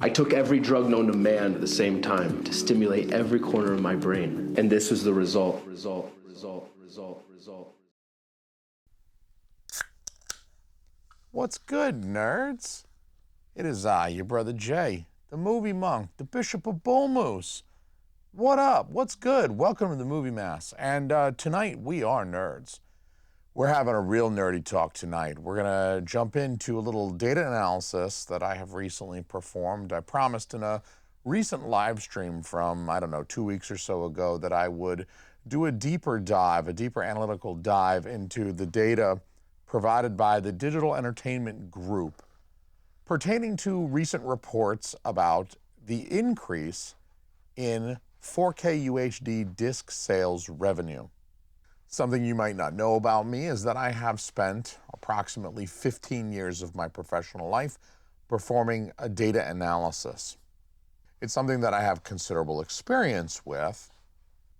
I took every drug known to man at the same time to stimulate every corner of my brain. And this was the result. What's good, nerds? It is I, your brother Jay, the movie monk, the Bishop of Bull Moose. What up? What's good? Welcome to the Movie Mass. And tonight we are nerds. We're having a real nerdy talk tonight. We're gonna jump into a little data analysis that I have recently performed. I promised in a recent live stream from, 2 weeks or so ago that I would do a deeper analytical dive into the data provided by the Digital Entertainment Group pertaining to recent reports about the increase in 4K UHD disc sales revenue. Something you might not know about me is that I have spent approximately 15 years of my professional life performing a data analysis. It's something that I have considerable experience with.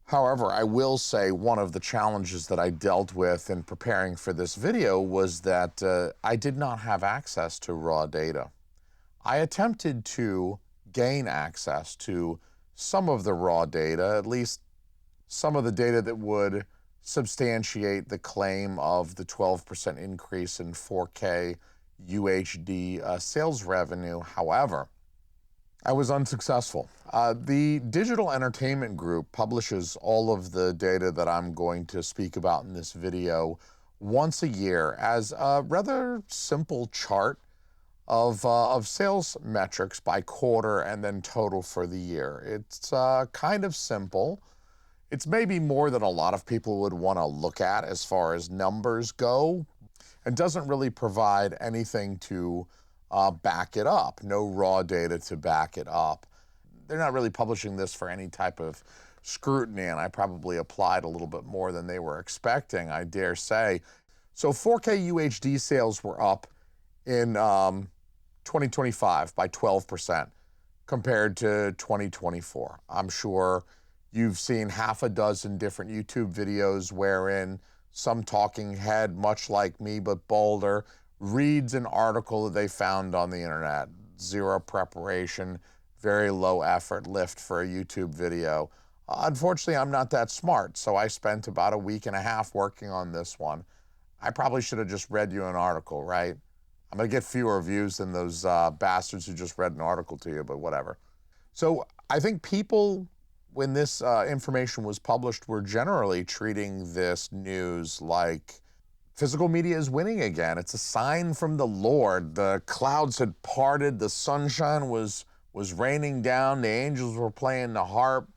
However, I will say one of the challenges that I dealt with in preparing for this video was that I did not have access to raw data. I attempted to gain access to some of the raw data, at least some of the data that would substantiate the claim of the 12% increase in 4K UHD sales revenue. However, I was unsuccessful. The Digital Entertainment Group publishes all of the data that I'm going to speak about in this video once a year as a rather simple chart of sales metrics by quarter and then total for the year. It's kind of simple. It's maybe more than a lot of people would want to look at as far as numbers go, and doesn't really provide anything to back it up, no raw data to back it up. They're not really publishing this for any type of scrutiny, and I probably applied a little bit more than they were expecting, I dare say. So 4K UHD sales were up in 2025 by 12% compared to 2024. I'm sure you've seen half a dozen different YouTube videos wherein some talking head, much like me but bolder, reads an article that they found on the internet. Zero preparation, very low effort lift for a YouTube video. Unfortunately, I'm not that smart, so I spent about a week and a half working on this one. I probably should have just read you an article, right? I'm gonna get fewer views than those bastards who just read an article to you, but whatever. So I think people, when this information was published, were generally treating this news like physical media is winning again. It's a sign from the Lord. The clouds had parted, the sunshine was raining down, the angels were playing the harp.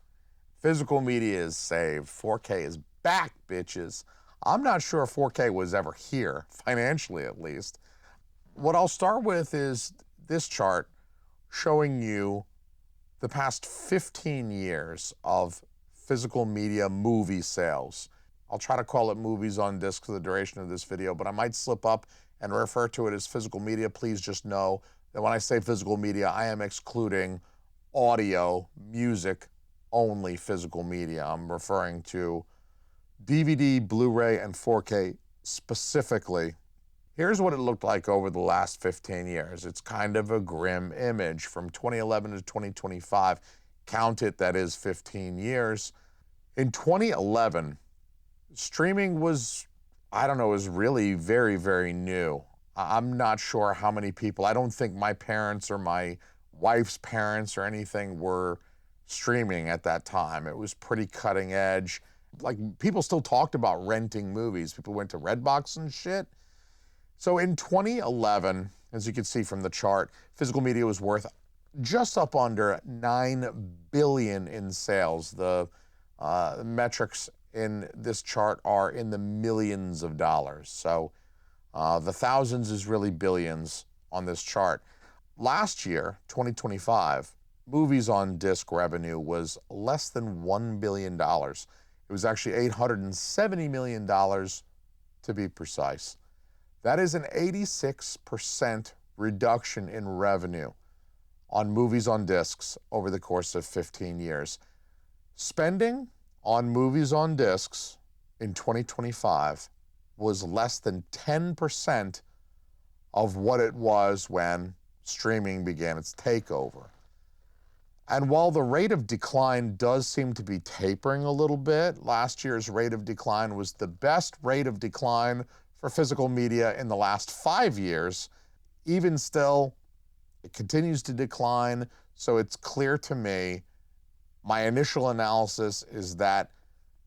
Physical media is saved. 4K is back, bitches. I'm not sure 4K was ever here, financially at least. What I'll start with is this chart showing you the past 15 years of physical media movie sales. I'll try to call it movies on disc for the duration of this video, but I might slip up and refer to it as physical media. Please just know that when I say physical media, I am excluding audio, music, only physical media. I'm referring to DVD, Blu-ray, and 4K specifically. Here's what it looked like over the last 15 years. It's kind of a grim image. From 2011 to 2025, count it, that is 15 years. In 2011, streaming was really very, very new. I'm not sure how many people, I don't think my parents or my wife's parents or anything were streaming at that time. It was pretty cutting edge. Like, people still talked about renting movies. People went to Redbox and shit. So in 2011, as you can see from the chart, physical media was worth just up under $9 billion in sales. The metrics in this chart are in the millions of dollars. So the thousands is really billions on this chart. Last year, 2025, movies on disc revenue was less than $1 billion. It was actually $870 million to be precise. That is an 86% reduction in revenue on movies on discs over the course of 15 years. Spending on movies on discs in 2025 was less than 10% of what it was when streaming began its takeover. And while the rate of decline does seem to be tapering a little bit, last year's rate of decline was the best rate of decline for physical media in the last 5 years. Even still, it continues to decline, so it's clear to me, my initial analysis is that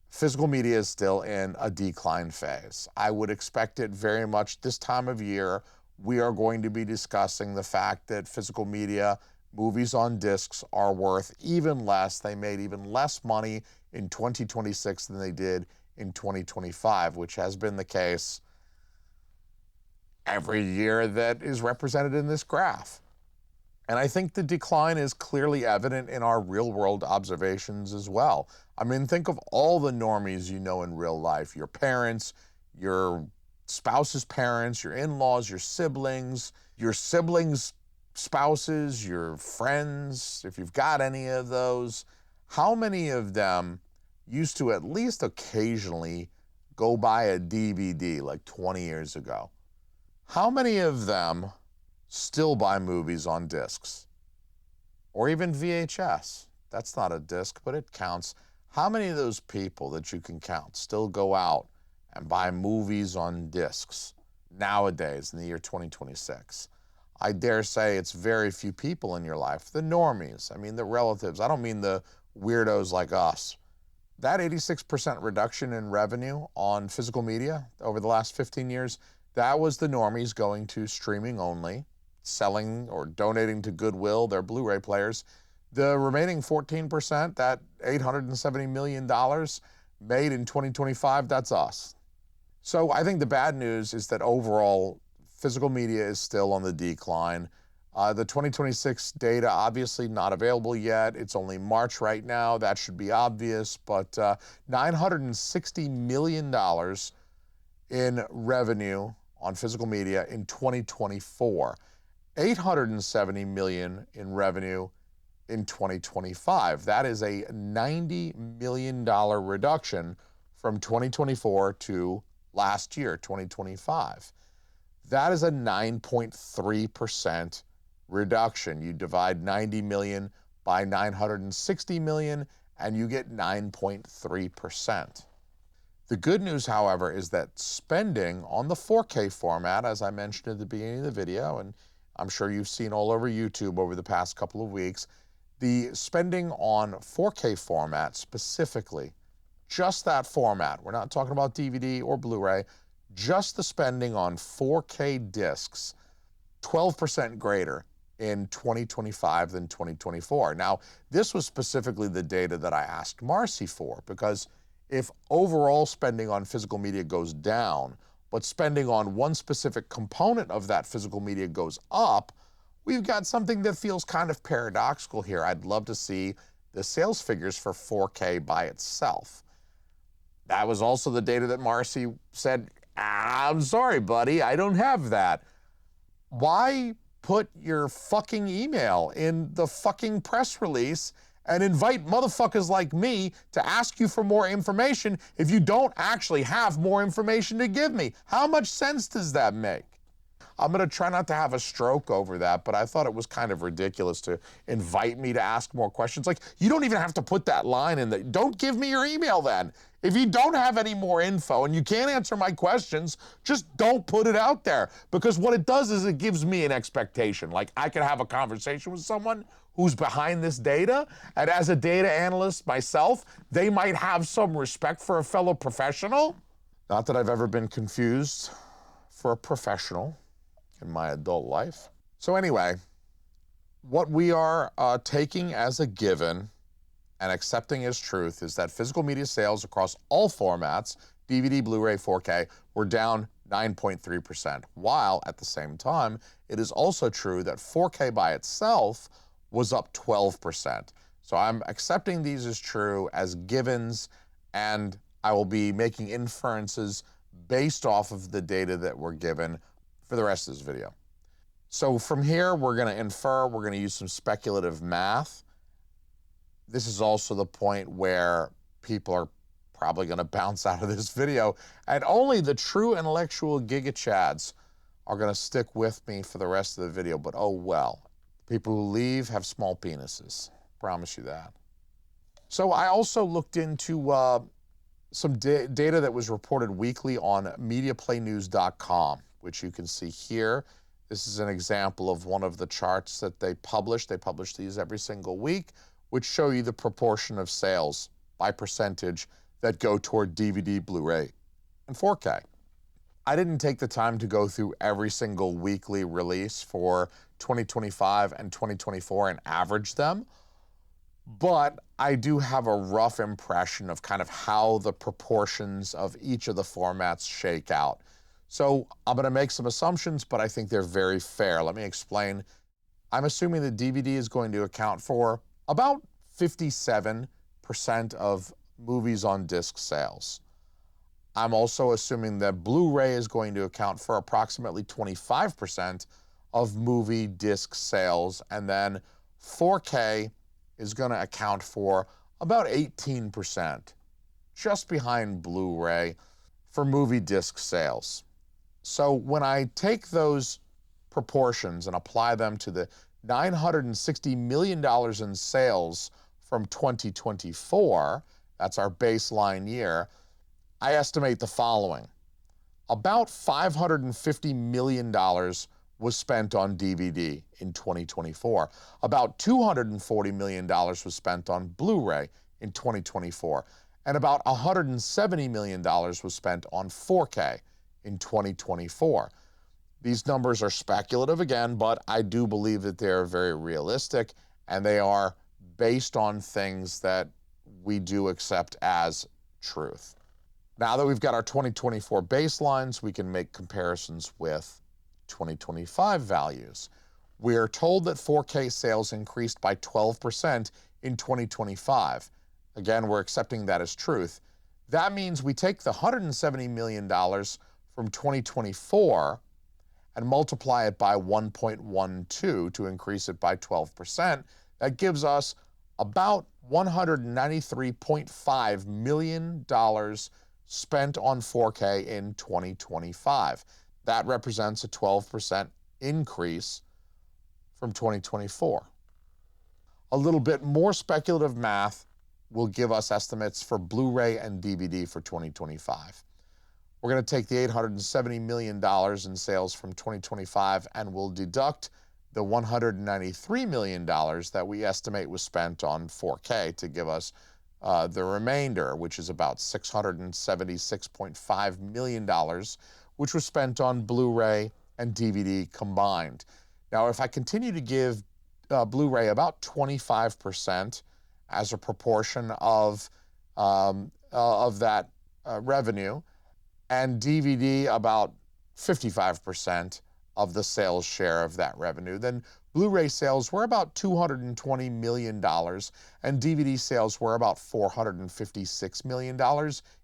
physical media is still in a decline phase. I would expect it very much this time of year. We are going to be discussing the fact that physical media, movies on discs, are worth even less. They made even less money in 2026 than they did in 2025, which has been the case every year that is represented in this graph. And I think the decline is clearly evident in our real-world observations as well. I mean, think of all the normies you know in real life, your parents, your spouse's parents, your in-laws, your siblings' spouses, your friends, if you've got any of those. How many of them used to at least occasionally go buy a DVD like 20 years ago? How many of them still buy movies on discs? Or even VHS. That's not a disc, but it counts. How many of those people that you can count still go out and buy movies on discs nowadays in the year 2026? I dare say it's very few people in your life. The normies, I mean the relatives. I don't mean the weirdos like us. That 86% reduction in revenue on physical media over the last 15 years, that was the normies going to streaming only, selling or donating to Goodwill their Blu-ray players. The remaining 14%, that $870 million made in 2025, that's us. So I think the bad news is that overall, physical media is still on the decline. The 2026 data, obviously not available yet. It's only March right now. That should be obvious, but $960 million in revenue on physical media in 2024. $870 million in revenue in 2025. That is a $90 million reduction from 2024 to last year, 2025. That is a 9.3% reduction. You divide 90 million by 960 million and you get 9.3%. The good news, however, is that spending on the 4K format, as I mentioned at the beginning of the video, and I'm sure you've seen all over YouTube over the past couple of weeks, the spending on 4K format specifically, just that format, we're not talking about DVD or Blu-ray, just the spending on 4K discs, 12% greater in 2025 than 2024. Now, this was specifically the data that I asked Marcy for, because if overall spending on physical media goes down, but spending on one specific component of that physical media goes up, we've got something that feels kind of paradoxical here. I'd love to see the sales figures for 4K by itself. That was also the data that Marcy said, I'm sorry, buddy, I don't have that. Why put your fucking email in the fucking press release and invite motherfuckers like me to ask you for more information if you don't actually have more information to give me? How much sense does that make? I'm gonna try not to have a stroke over that, but I thought it was kind of ridiculous to invite me to ask more questions. Like, you don't even have to put that line in don't give me your email then. If you don't have any more info and you can't answer my questions, just don't put it out there. Because what it does is it gives me an expectation. Like, I could have a conversation with someone who's behind this data, and as a data analyst myself, they might have some respect for a fellow professional. Not that I've ever been confused for a professional in my adult life. So anyway, what we are taking as a given and accepting as truth is that physical media sales across all formats, DVD, Blu-ray, 4K, were down 9.3%, while at the same time, it is also true that 4K by itself was up 12%. So I'm accepting these as true, as givens, and I will be making inferences based off of the data that we're given for the rest of this video. So from here, we're gonna infer, we're gonna use some speculative math. This is also the point where people are probably gonna bounce out of this video, and only the true intellectual giga-chads are gonna stick with me for the rest of the video, but oh well. People who leave have small penises. Promise you that. So I also looked into some data that was reported weekly on MediaPlayNews.com, which you can see here. This is an example of one of the charts that they publish. They publish these every single week, which show you the proportion of sales by percentage that go toward DVD, Blu-ray, and 4K. I didn't take the time to go through every single weekly release for 2025 and 2024 and average them, but I do have a rough impression of kind of how the proportions of each of the formats shake out. So I'm gonna make some assumptions, but I think they're very fair. Let me explain. I'm assuming that DVD is going to account for about 57% of movies on disc sales. I'm also assuming that Blu-ray is going to account for approximately 25% of movie disc sales, and then 4K is going to account for about 18%, just behind Blu-ray for movie disc sales. So when I take those proportions and apply them to the $960 million in sales from 2024, that's our baseline year, I estimate the following. About $550 million was spent on DVD in 2024. About $240 million was spent on Blu-ray in 2024. And about $170 million was spent on 4K in 2024. These numbers are speculative again, but I do believe that they're very realistic, and they are based on things that we do accept as truth. Now that we've got our 2024 baselines, we can make comparisons with 2025 values. We're told that 4K sales increased by 12% in 2025. Again, we're accepting that as truth. That means we take the $170 million from 2024 and multiply it by 1.12 to increase it by 12%. That gives us about $193.5 million spent on 4K in 2025. That represents a 12% increase from 2024. A little bit more speculative math will give us estimates for Blu-ray and DVD for 2025. We're going to take the $870 million in sales from 2025 and we'll deduct the $193 million that we estimate was spent on 4K to give us the remainder, which is about $676.5 million, which was spent on Blu-ray and DVD combined. Now, if I continue to give Blu-ray about 25% as a proportion of that revenue, and DVD about 55% of the sales share of that revenue, then Blu-ray sales were about $220 million, and DVD sales were about $456 million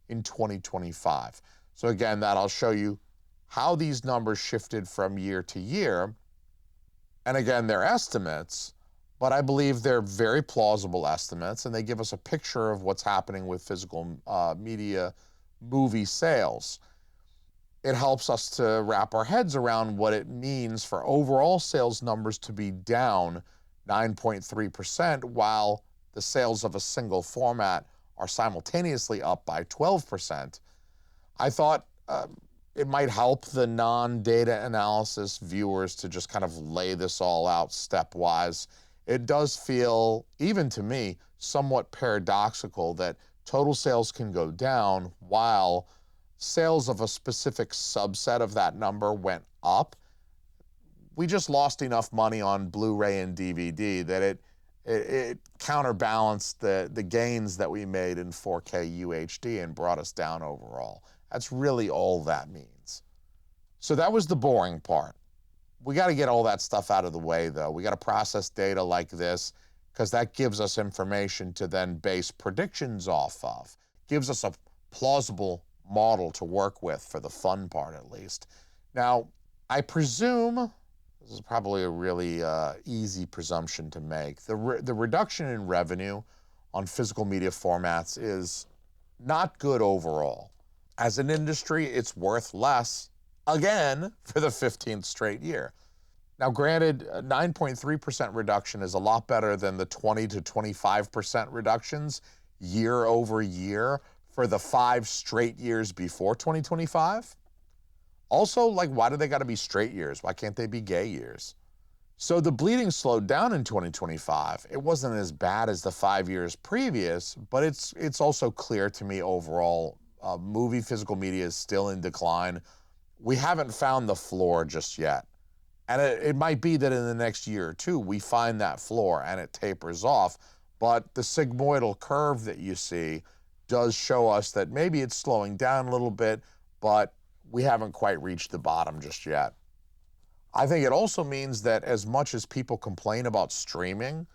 in 2025. So again, that'll show you how these numbers shifted from year to year. And again, they're estimates, but I believe they're very plausible estimates, and they give us a picture of what's happening with physical media movie sales. It helps us to wrap our heads around what it means for overall sales numbers to be down 9.3%, while the sales of a single format are simultaneously up by 12%. I thought it might help the non-data analysis viewers to just kind of lay this all out stepwise. It does feel, even to me, somewhat paradoxical that total sales can go down while sales of a specific subset of that number went up. We just lost enough money on Blu-ray and DVD that it counterbalanced the gains that we made in 4K UHD and brought us down overall. That's really all that means. So that was the boring part. We got to get all that stuff out of the way, though. We got to process data like this because that gives us information to then base predictions off of. Gives us a plausible model to work with for the fun part, at least. Now, I presume, this is probably a really easy presumption to make, the reduction in revenue on physical media formats is not good overall. As an industry, it's worth less, again, for the 15th straight year. Now, granted, a 9.3% reduction is a lot better than the 20 to 25% reductions year over year for the 5 straight years before 2025. Also, like, why do they got to be straight years? Why can't they be gay years? So the bleeding slowed down in 2025. It wasn't as bad as the 5 years previous, but it's also clear to me overall, movie physical media is still in decline. We haven't found the floor just yet. And it might be that in the next year or two, we find that floor and it tapers off. But the sigmoidal curve that you see does show us that maybe it's slowing down a little bit, but we haven't quite reached the bottom just yet. I think it also means that as much as people complain about streaming,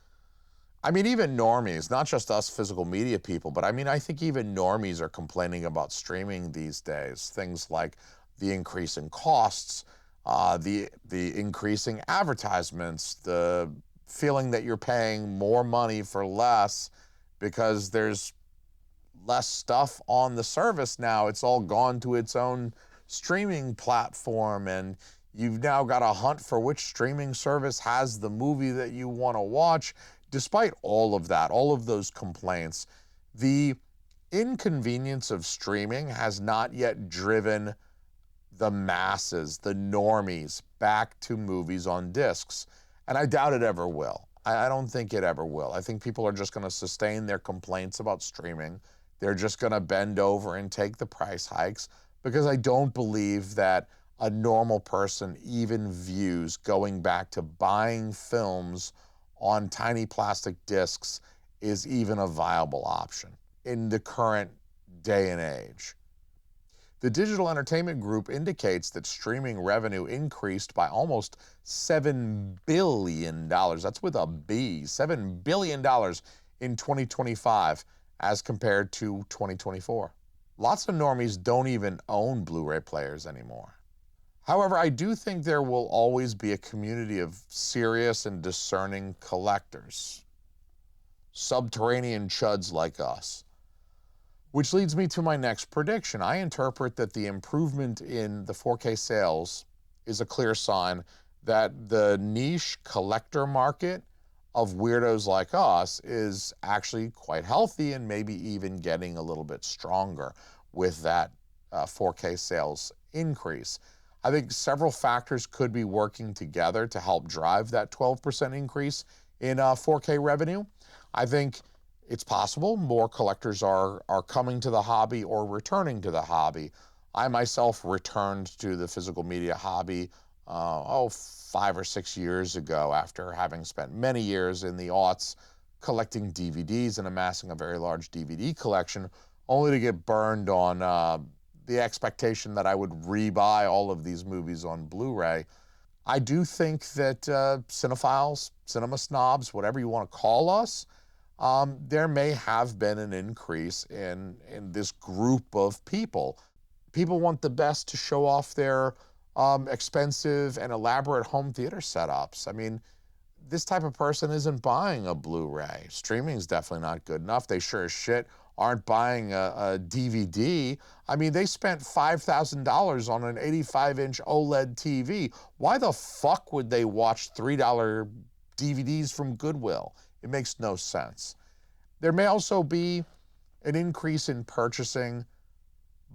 I mean, even normies, not just us physical media people, but I mean, I think even normies are complaining about streaming these days. Things like the increase in costs, the increasing advertisements, the feeling that you're paying more money for less because there's less stuff on the service now. It's all gone to its own streaming platform, and you've now got to hunt for which streaming service has the movie that you want to watch. Despite all of that, all of those complaints, the inconvenience of streaming has not yet driven the masses, the normies, back to movies on discs. And I doubt it ever will. I don't think it ever will. I think people are just going to sustain their complaints about streaming. They're just going to bend over and take the price hikes, because I don't believe that a normal person even views going back to buying films on tiny plastic discs is even a viable option in the current day and age. The Digital Entertainment Group indicates that streaming revenue increased by almost $7 billion. That's with a B, $7 billion in 2025 as compared to 2024. Lots of normies don't even own Blu-ray players anymore. However, I do think there will always be a community of serious and discerning collectors, subterranean chuds like us. Which leads me to my next prediction. I interpret that the improvement in the 4K sales is a clear sign that the niche collector market of weirdos like us is actually quite healthy and maybe even getting a little bit stronger with that 4K sales increase. I think several factors could be working together to help drive that 12% increase in 4K revenue. I think it's possible more collectors are coming to the hobby or returning to the hobby. I myself returned to the physical media hobby 5 or 6 years ago, after having spent many years in the aughts collecting DVDs and amassing a very large DVD collection, only to get burned on the expectation that I would rebuy all of these movies on Blu-ray. I do think that cinephiles, cinema snobs, whatever you want to call us, there may have been an increase in this group of people. People want the best to show off their expensive and elaborate home theater setups. I mean, this type of person isn't buying a Blu-ray. Streaming's definitely not good enough. They sure as shit aren't buying a DVD. I mean, they spent $5,000 on an 85-inch OLED TV. Why the fuck would they watch $3 DVDs from Goodwill? It makes no sense. There may also be an increase in purchasing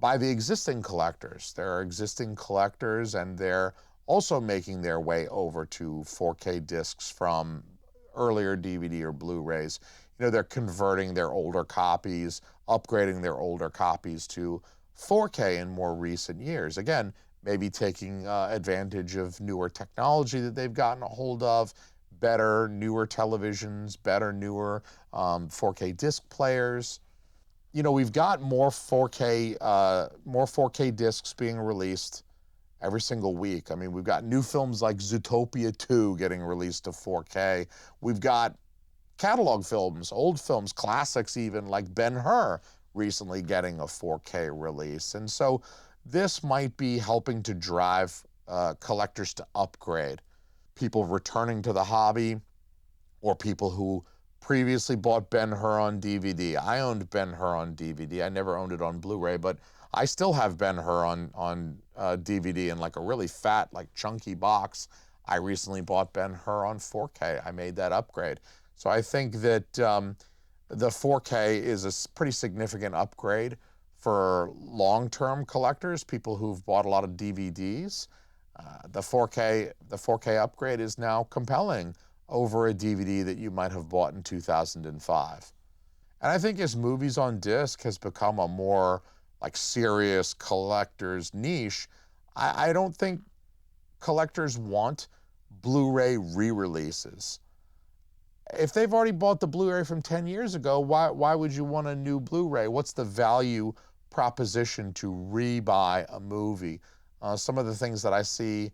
by the existing collectors. There are existing collectors, and they're also making their way over to 4K discs from earlier DVD or Blu-rays. You know, they're converting their older copies, upgrading their older copies to 4K in more recent years. Again, maybe taking advantage of newer technology that they've gotten a hold of, better, newer televisions, better, newer 4K disc players. You know, we've got more 4K discs being released every single week. I mean, we've got new films like Zootopia 2 getting released to 4K. We've got catalog films, old films, classics even, like Ben-Hur recently getting a 4K release. And so this might be helping to drive collectors to upgrade. People returning to the hobby, or people who previously bought Ben-Hur on DVD. I owned Ben-Hur on DVD. I never owned it on Blu-ray, but I still have Ben-Hur on DVD in like a really fat, like chunky box. I recently bought Ben-Hur on 4K. I made that upgrade. So I think that the 4K is a pretty significant upgrade for long-term collectors, people who've bought a lot of DVDs. The 4K upgrade is now compelling over a DVD that you might have bought in 2005. And I think as movies on disc has become a more like serious collector's niche, I don't think collectors want Blu-ray re-releases. If they've already bought the Blu-ray from 10 years ago, why would you want a new Blu-ray? What's the value proposition to re-buy a movie? Some of the things that I see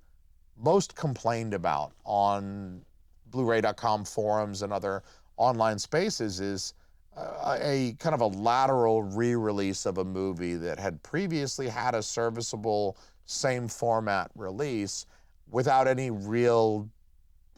most complained about on Blu-ray.com forums and other online spaces is a kind of a lateral re-release of a movie that had previously had a serviceable same format release without any real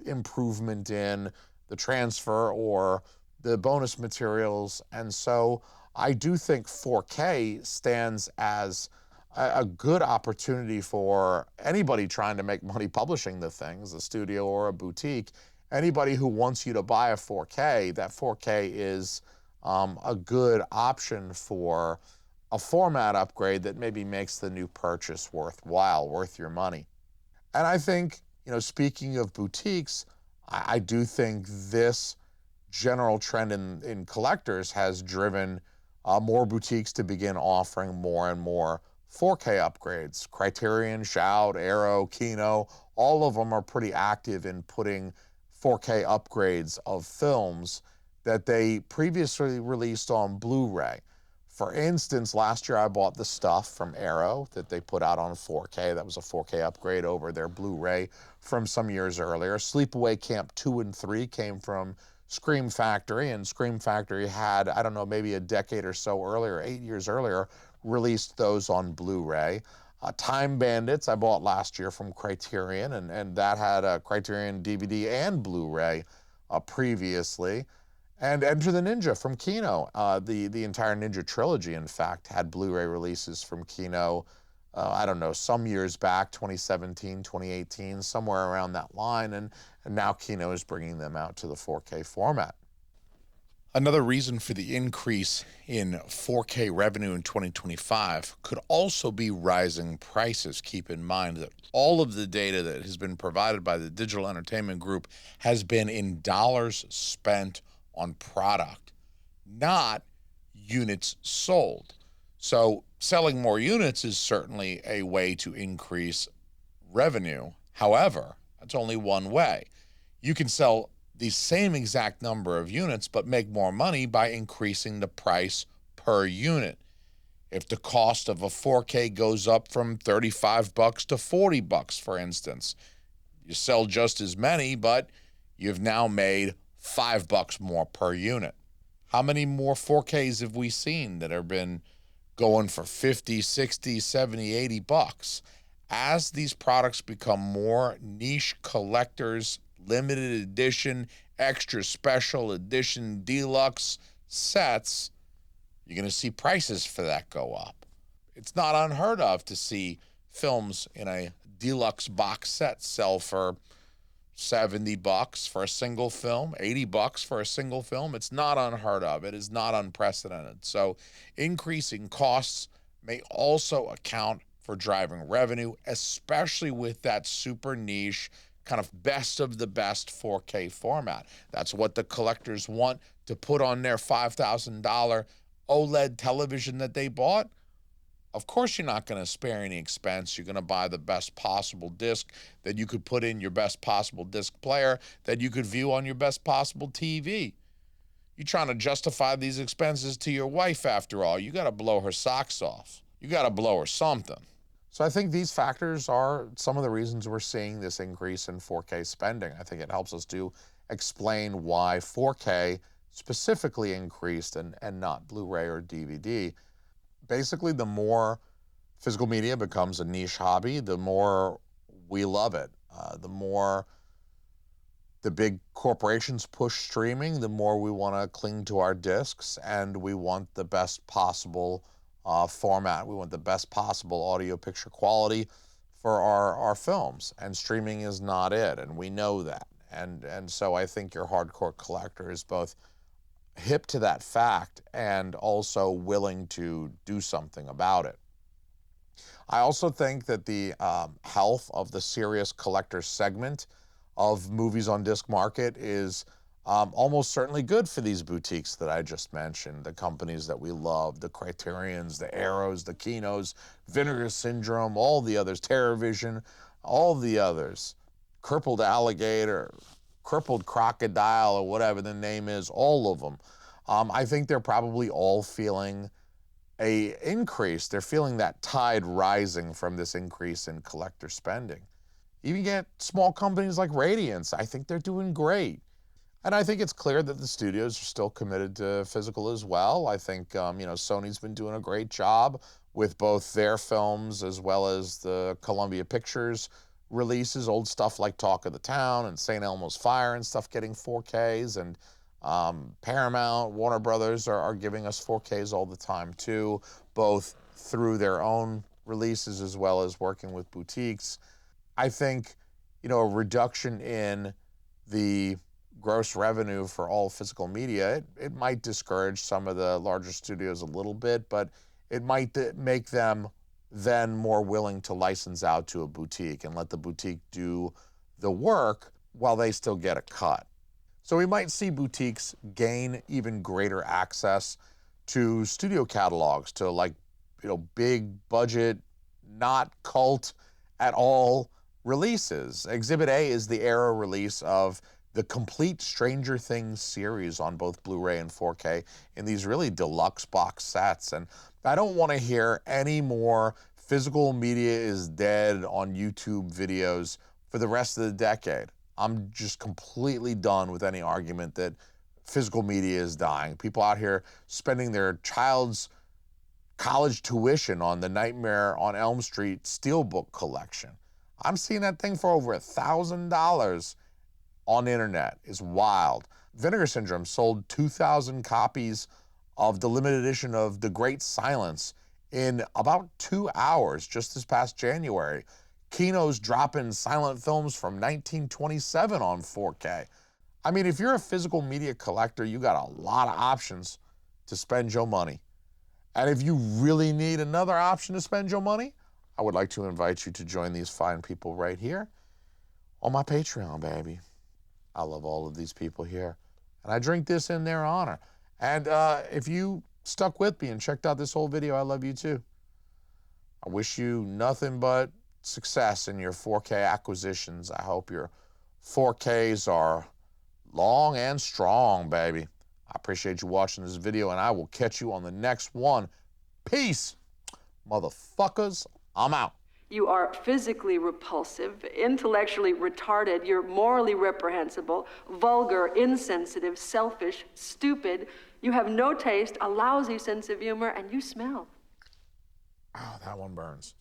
improvement in the transfer or the bonus materials. And so I do think 4K stands as a good opportunity for anybody trying to make money publishing the things, a studio or a boutique. Anybody who wants you to buy a 4K, that 4K is a good option for a format upgrade that maybe makes the new purchase worthwhile, worth your money. And I think, speaking of boutiques, I do think this general trend in collectors has driven more boutiques to begin offering more and more 4K upgrades. Criterion, Shout, Arrow, Kino, all of them are pretty active in putting 4K upgrades of films that they previously released on Blu-ray. For instance, last year I bought The Stuff from Arrow that they put out on 4K. That was a 4K upgrade over their Blu-ray from some years earlier. Sleepaway Camp 2 and 3 came from Scream Factory, and Scream Factory had, I don't know, maybe a decade or so earlier, 8 years earlier, released those on Blu-ray. Time Bandits I bought last year from Criterion, and that had a Criterion DVD and Blu-ray previously. And Enter the Ninja from Kino. The entire Ninja trilogy, in fact, had Blu-ray releases from Kino, I don't know, some years back, 2017, 2018, somewhere around that line, and now Kino is bringing them out to the 4K format. Another reason for the increase in 4K revenue in 2025 could also be rising prices. Keep in mind that all of the data that has been provided by the Digital Entertainment Group has been in dollars spent on product, not units sold. So selling more units is certainly a way to increase revenue. However, that's only one way. You can sell the same exact number of units but make more money by increasing the price per unit. If the cost of a 4K goes up from $35 to $40, for instance, you sell just as many, but you've now made $5 more per unit. How many more 4Ks have we seen that have been going for 50, 60, 70, 80 bucks? As these products become more niche collectors, limited edition, extra special edition, deluxe sets, you're going to see prices for that go up. It's not unheard of to see films in a deluxe box set sell for $70 for a single film, $80 for a single film. It's not unheard of. It is not unprecedented. So increasing costs may also account for driving revenue, especially with that super niche kind of best of the best 4K format. That's what the collectors want to put on their $5,000 OLED television that they bought. Of course you're not going to spare any expense. You're going to buy the best possible disc that you could put in your best possible disc player that you could view on your best possible TV. You're trying to justify these expenses to your wife after all. You got to blow her socks off. You got to blow her something. So I think these factors are some of the reasons we're seeing this increase in 4K spending. I think it helps us to explain why 4K specifically increased and not Blu-ray or DVD. Basically, the more physical media becomes a niche hobby, the more we love it. The more the big corporations push streaming, the more we want to cling to our discs, and we want the best possible format. We want the best possible audio picture quality. for our films, and streaming is not it, and we know that. And so I think your hardcore collector is both hip to that fact and also willing to do something about it. I also think that the health of the serious collector segment of movies on disc market is almost certainly good for these boutiques that I just mentioned, the companies that we love, the Criterions, the Arrows, the Kinos, Vinegar Syndrome, all the others, TerrorVision, all the others, Crippled Alligator, Crippled Crocodile, or whatever the name is, all of them. I think they're probably all feeling a increase. They're feeling that tide rising from this increase in collector spending. Even get small companies like Radiance, I think they're doing great. And I think it's clear that the studios are still committed to physical as well. I think, Sony's been doing a great job with both their films as well as the Columbia Pictures releases, old stuff like Talk of the Town and St. Elmo's Fire and stuff getting 4Ks. And Paramount, Warner Brothers are giving us 4Ks all the time too, both through their own releases as well as working with boutiques. I think, a reduction in the gross revenue for all physical media, it might discourage some of the larger studios a little bit, but it might make them then more willing to license out to a boutique and let the boutique do the work while they still get a cut. So we might see boutiques gain even greater access to studio catalogs, to big budget, not cult at all releases. Exhibit A is the Arrow release of the complete Stranger Things series on both Blu-ray and 4K in these really deluxe box sets. And I don't want to hear any more physical media is dead on YouTube videos for the rest of the decade. I'm just completely done with any argument that physical media is dying. People out here spending their child's college tuition on the Nightmare on Elm Street Steelbook collection. I'm seeing that thing for over $1,000 on the internet. It's wild. Vinegar Syndrome sold 2,000 copies of the limited edition of The Great Silence in about 2 hours just this past January. Kino's dropping silent films from 1927 on 4K. I mean, if you're a physical media collector, you got a lot of options to spend your money. And if you really need another option to spend your money, I would like to invite you to join these fine people right here on my Patreon, baby. I love all of these people here, and I drink this in their honor. And if you stuck with me and checked out this whole video, I love you too. I wish you nothing but success in your 4K acquisitions. I hope your 4Ks are long and strong, baby. I appreciate you watching this video, and I will catch you on the next one. Peace, motherfuckers. I'm out. You are physically repulsive, intellectually retarded, you're morally reprehensible, vulgar, insensitive, selfish, stupid. You have no taste, a lousy sense of humor, and you smell. Oh, that one burns.